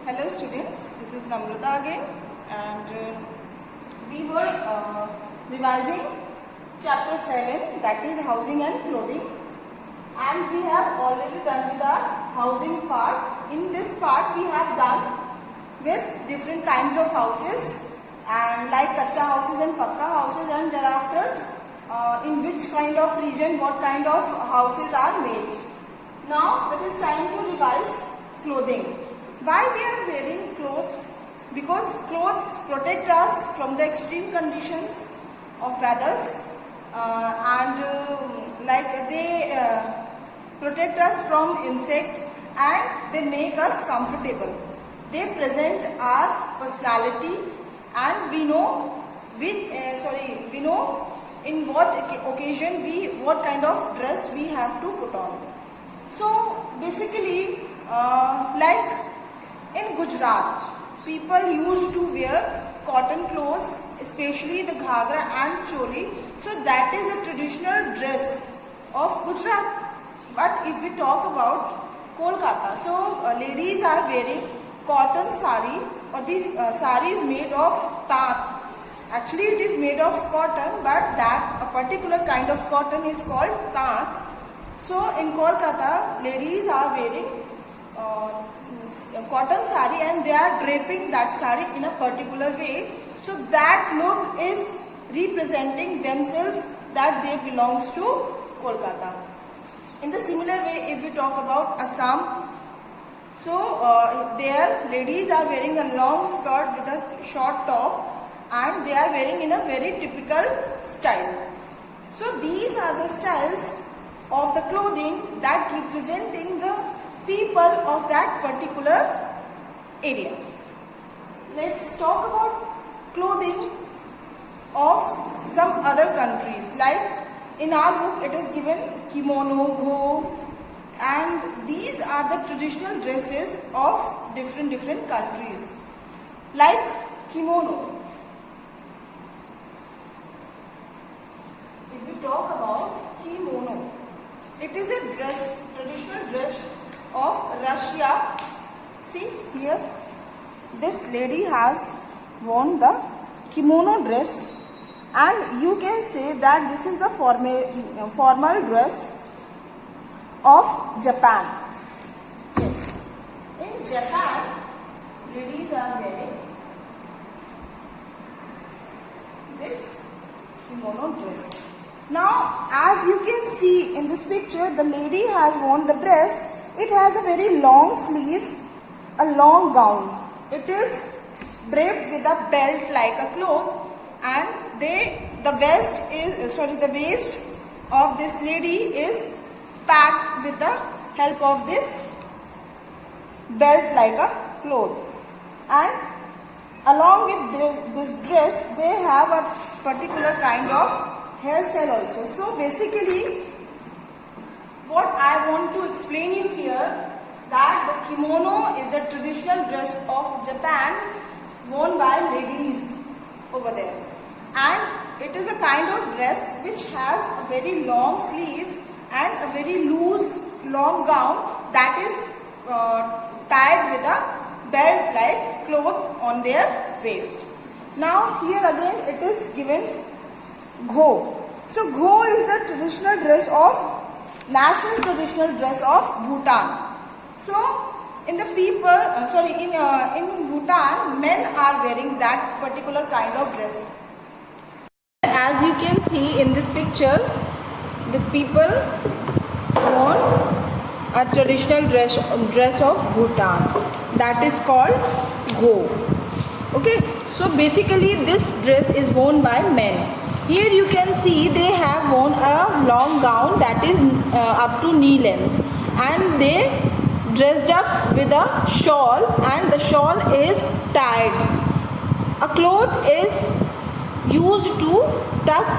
Hello students, this is Namrata again, and we were revising chapter 7, that is housing and clothing, and we have already done with our housing part. In this part we have done with different kinds of houses, and like kacha houses and pakka houses, and thereafter in which kind of region what kind of houses are made. Now it is time to revise clothing. Why we are wearing clothes? Because clothes protect us from the extreme conditions of weathers, and like they protect us from insect, and they make us comfortable. They present our personality, and we know we know in what occasion what kind of dress we have to put on. So basically, like in Gujarat, people used to wear cotton clothes, especially the ghagra and choli. So that is a traditional dress of Gujarat. But if we talk about Kolkata, so ladies are wearing cotton sari, or the sari is made of tat. Actually it is made of cotton, but that a particular kind of cotton is called tat. So in Kolkata, ladies are wearing cotton sari, and they are draping that sari in a particular way. So that look is representing themselves that they belongs to Kolkata. In the similar way, if we talk about Assam, so there ladies are wearing a long skirt with a short top, and they are wearing in a very typical style. So these are the styles of the clothing that representing the people of that particular area. Let's talk about clothing of some other countries. Like in our book it is given kimono, gho, and these are the traditional dresses of different countries. Like kimono. If we talk about kimono, it is a dress, traditional dress of Russia. See here, this lady has worn the kimono dress, and you can say that this is the formal dress of Japan. Yes, in Japan, ladies are wearing this kimono dress. Now, as you can see in this picture, the lady has worn the dress. It has a very long sleeves, a long gown. It is draped with a belt like a cloth, and the waist of this lady is packed with the help of this belt like a cloth. And along with this dress, they have a particular kind of hairstyle also. So basically, what I want to explain you here, that the kimono is a traditional dress of Japan worn by ladies over there, and it is a kind of dress which has a very long sleeves and a very loose long gown that is tied with a belt like cloth on their waist. Now here again it is given gho. So gho is the national traditional dress of Bhutan. So in the in Bhutan, men are wearing that particular kind of dress. As you can see in this picture, the people wore a traditional dress of Bhutan, that is called gho. Okay, so basically this dress is worn by men. Here you can see they have worn a long gown that is up to knee length, and they dressed up with a shawl, and the shawl is tied. A cloth is used to tuck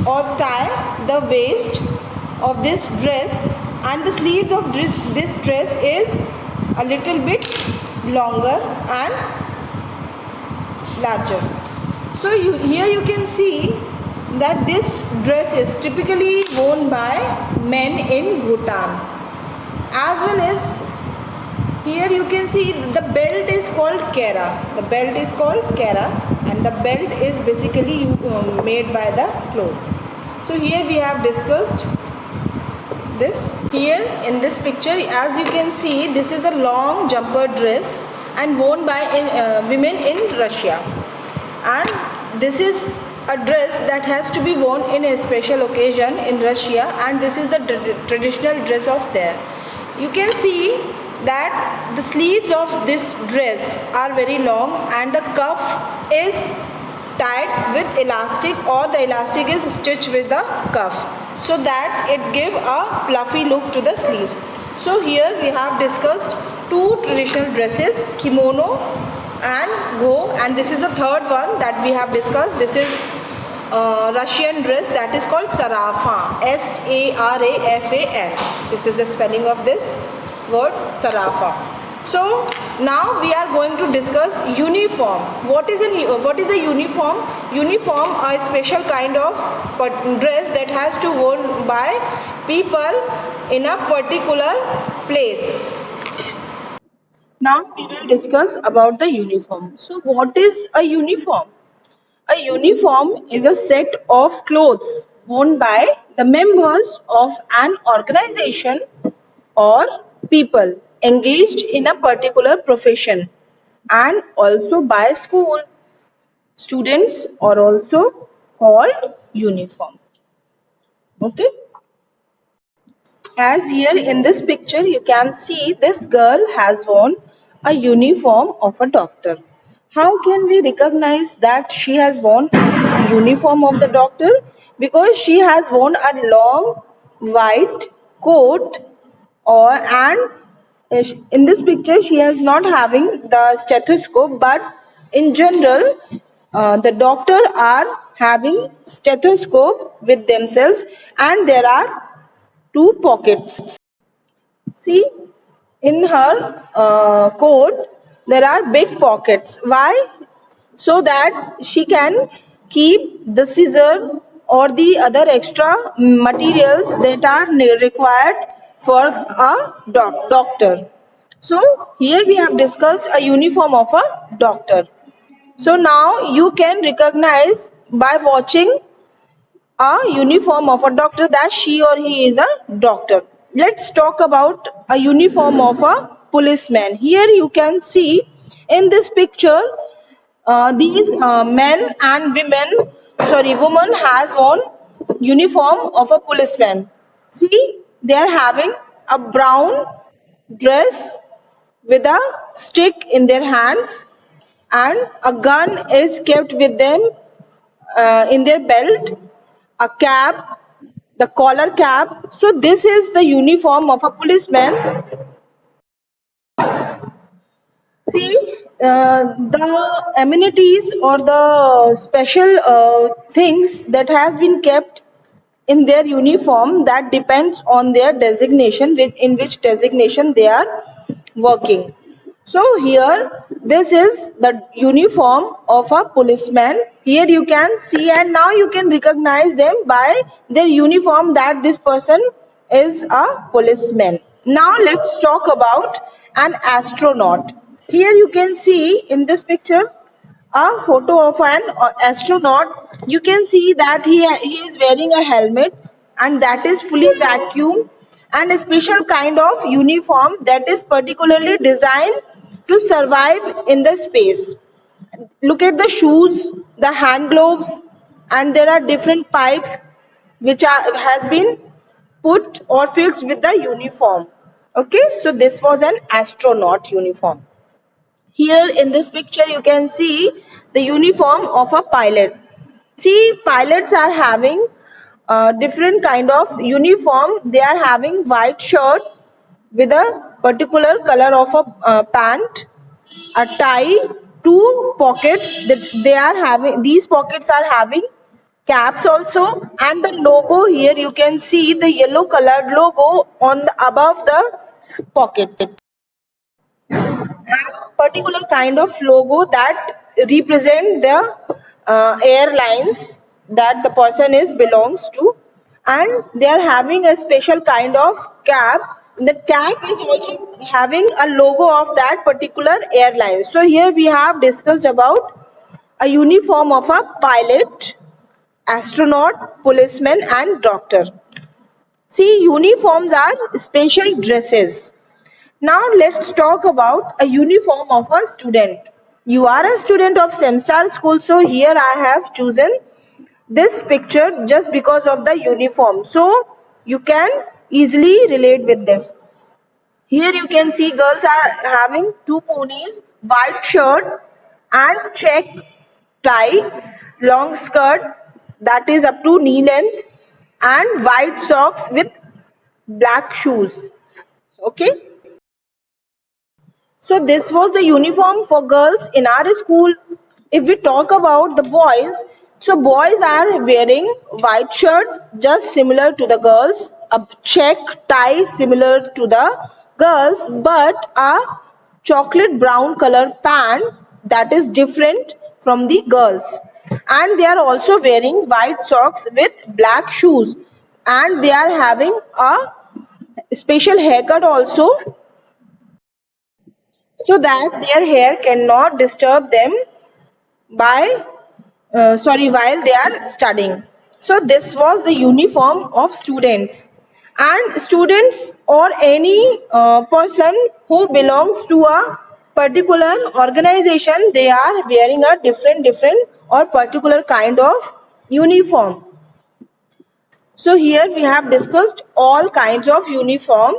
or tie the waist of this dress, and the sleeves of this dress is a little bit longer and larger. So here you can see that this dress is typically worn by men in Bhutan. As well as here you can see the belt is called kera. The belt is called kera, and the belt is basically made by the cloth. So here we have discussed this. Here in this picture, as you can see, this is a long jumper dress and worn by women in Russia, and this is a dress that has to be worn in a special occasion in Russia, and this is the traditional dress of there. You can see that the sleeves of this dress are very long and the cuff is tied with elastic, or the elastic is stitched with the cuff, so that it give a fluffy look to the sleeves. So here we have discussed two traditional dresses, kimono and go, and this is the third one that we have discussed. This is Russian dress that is called sarafan, S-A-R-A-F-A-N. This is the spelling of this word, sarafan. So now we are going to discuss uniform. What is a uniform? Uniform, a special kind of dress that has to worn by people in a particular place. Now we will discuss about the uniform. So what is a uniform? A uniform is a set of clothes worn by the members of an organization or people engaged in a particular profession, and also by school. Students are also called uniform. Okay. As here in this picture you can see, this girl has worn a uniform of a doctor. How can we recognize that she has worn uniform of the doctor? Because she has worn a long white coat, or and in this picture she is not having the stethoscope, but in general the doctor are having stethoscope with themselves, and there are two pockets. See, in her coat there are big pockets. Why? So that she can keep the scissor or the other extra materials that are required for a doctor. So here we have discussed a uniform of a doctor. So now you can recognize by watching a uniform of a doctor that she or he is a doctor. Let's talk about a uniform of a policeman. Here you can see in this picture these men and woman has worn uniform of a policeman. See, they are having a brown dress with a stick in their hands, and a gun is kept with them in their belt, a cap, the collar cap. So this is the uniform of a policeman. See, the amenities or the special things that has been kept in their uniform, that depends on their designation, in which designation they are working. So here this is the uniform of a policeman. Here you can see, and now you can recognize them by their uniform, that this person is a policeman. Now let's talk about an astronaut. Here you can see in this picture a photo of an astronaut. You can see that he is wearing a helmet, and that is fully vacuumed, and a special kind of uniform that is particularly designed to survive in the space. Look at the shoes, the hand gloves, and there are different pipes which has been put or fixed with the uniform. Okay, so this was an astronaut uniform. Here in this picture you can see the uniform of a pilot. See, pilots are having different kind of uniform. They are having white shirt with a particular color of a pant, a tie, two pockets that they are having. These pockets are having caps also, and the logo here you can see the yellow colored logo on the, above the pocket. Particular kind of logo that represent the airlines that the person is belongs to, and they are having a special kind of cap The cap is also having a logo of that particular airline. So here we have discussed about a uniform of a pilot, astronaut, policeman and doctor. See, uniforms are special dresses. Now let's talk about a uniform of a student. You are a student of SEMSTAR school, so here I have chosen this picture just because of the uniform. So you can easily relate with this. Here you can see girls are having two ponies, white shirt and check tie, long skirt that is up to knee length and white socks with black shoes. Okay. So this was the uniform for girls in our school. If we talk about the boys, so boys are wearing white shirt just similar to the girls, a check tie similar to the girls, but a chocolate brown color pant that is different from the girls. And they are also wearing white socks with black shoes, and they are having a special haircut also, so that their hair cannot disturb them by while they are studying. So this was the uniform of students, and students or any person who belongs to a particular organization, they are wearing a different or particular kind of uniform. So here we have discussed all kinds of uniform.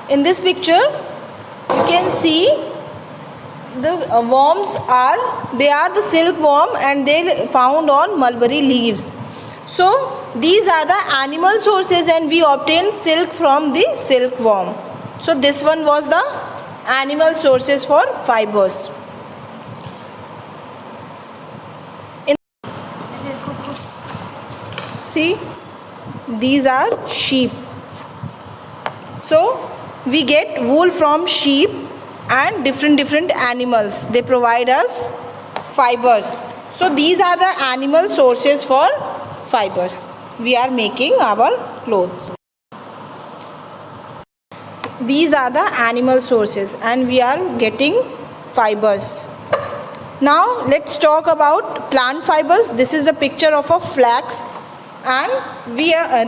In this picture, you can see the worms are the silk worm, and they found on mulberry leaves. So these are the animal sources, and we obtain silk from the silkworm. So this one was the animal sources for fibers. See, these are sheep. So we get wool from sheep and different animals. They provide us fibers. So these are the animal sources for fibers. We are making our clothes. These are the animal sources, and we are getting fibers. Now let's talk about plant fibers. This is the picture of a flax, and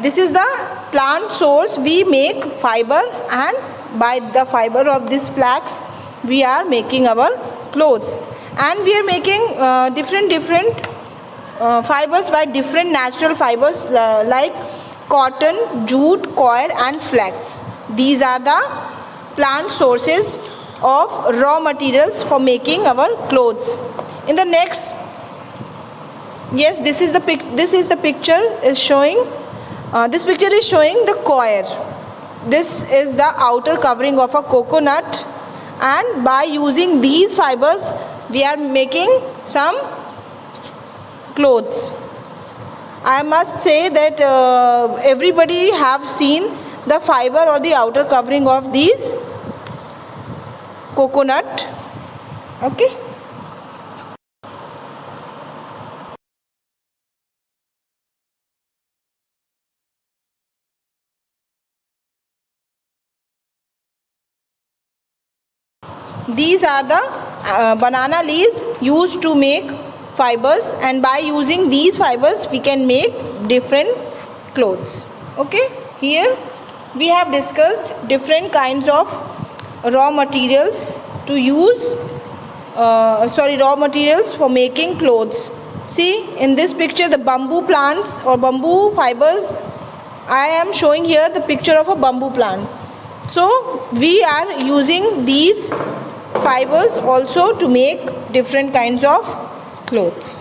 this is the plant source. We make fiber, and by the fiber of this flax we are making our clothes, and we are making different fibers by different natural fibers like cotton, jute, coir and flax. These are the plant sources of raw materials for making our clothes. In the next, yes, this is the picture is showing. This picture is showing the coir. This is the outer covering of a coconut, and by using these fibers we are making some clothes. I must say that everybody have seen the fiber or the outer covering of these coconut. Okay. These are the banana leaves used to make fibers, and by using these fibers we can make different clothes. Okay. Here we have discussed different kinds of raw materials to use, raw materials for making clothes. See, in this picture the bamboo plants or bamboo fibers. I am showing here the picture of a bamboo plant. So we are using these fibers also to make different kinds of clothes.